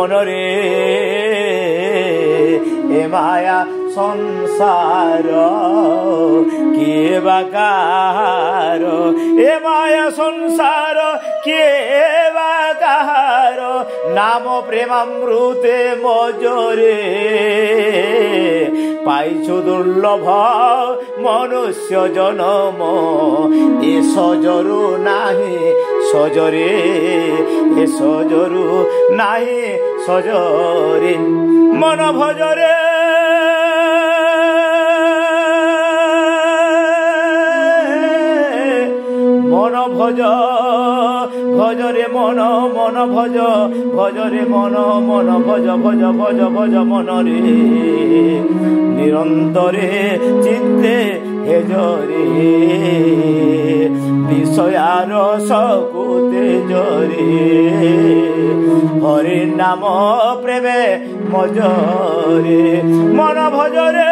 মনরে এ মায়া সংসার কে বা কাহার এ মায়া সংসার কে বা কাহার নাম প্রেমামৃতে মজরে পাইছু দুর্লভ মনুষ্য জনম এ সজরু নাহি সজরে এ সজরু নাহি সজরে মন ভজরে মন ভজ ভজরে মন মন ভজ ভজরে মন মন ভজ ভজ ভজ ভজ মনরে নিরন্তরে চিত্তে হেজরে বিষয়ার সকুতে জরে হরি নাম প্রেমে মজরে মন ভজরে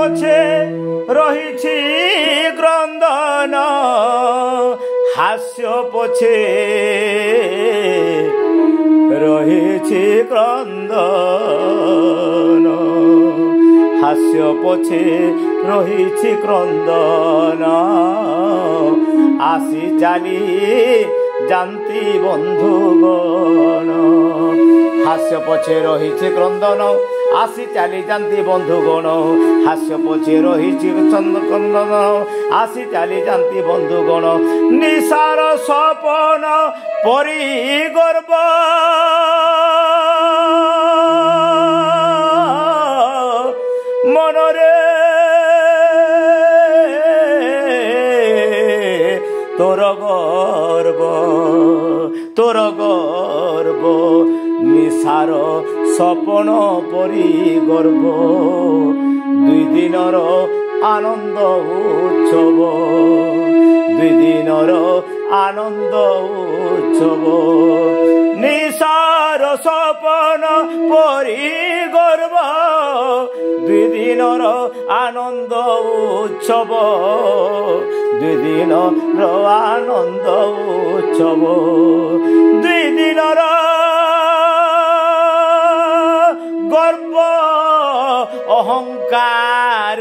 পছে রহিছি ক্রন্দন হাস্য পছে রহিছি ক্রন্দন হাস্য পছে রহিছি ক্রন্দন আসি চালি জানতি বন্ধুগণ হাস্য পছে রহিছি ক্রন্দন আসি চালি জানতি বন্ধুগণ হাস্য পছে রহিছি চন্দ্রকন্দন আসি চালি জানতি বন্ধুগণ নিশার স্বপন পরি গর্ব মনরে তোর গর্ব তোর গর্ব নিশার স্বপন পরি গর্ব দুই দিনর আনন্দ উৎসব দুই দিনর আনন্দ উৎসব নিশার স্বপন পরি গর্ব দুই দিনর আনন্দ উৎসব দুই দিনর আনন্দ উৎসব দুই দিনর গর্ব অহংকার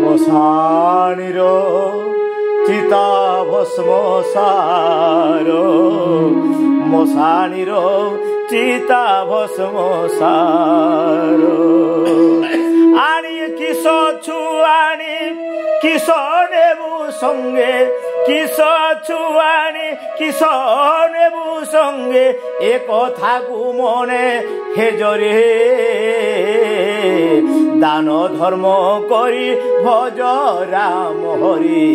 মশাণীর চিতা ভস্ম সার মশাণীর চিতা ভস্ম সার আনি কিস ছুয়ানি কিস নেবু সঙ্গে কিস ছুয়ানি কিস নেবু সঙ্গে এ কথাকু মনে হেজরে দান ধর্ম করি ভজ রাম হরি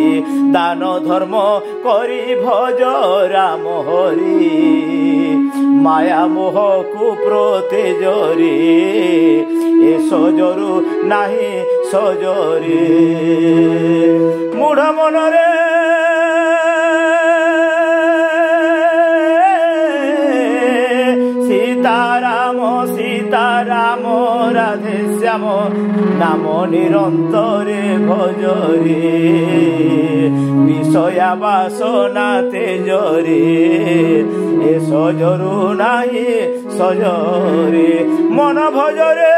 দান ধর্ম করি ভজ রাম হরি মায়া মোহ কুপ্রতে জরে এ সজরু নাহি সজরে মূঢ় মনরে সীতারাম সীতারাম রাধে শ্যাম নাম নিরন্তরে ভজরে বিষয়া বাসনাতে জরে এ সজরু নাহি সজরে মন ভজরে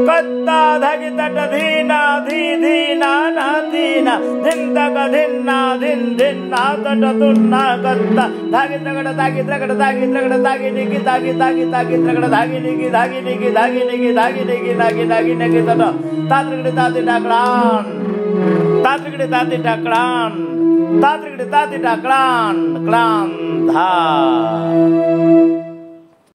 কত্তা ধাগি তট ধীনা ধী ধীনা না ধীনা ধিন তক ধিন্না ধিন ধিন্না তট তুন্না কত্তা ধাগি তগড় ধাগি ত্রগড় ধাগি ত্রগড় ধাগি নিগি ধাগি ধাগি ধাগি ত্রগড় ধাগি নিগি ধাগি নিগি ধাগি নিগি ধাগি নিগি ধাগি নিগি ধাগি নিগি তট তাত্রগড় তাতি ডাকড়ান तात्रिकडे ताती टाकळान तात्रिकडे ताती टाकळान क्लान धा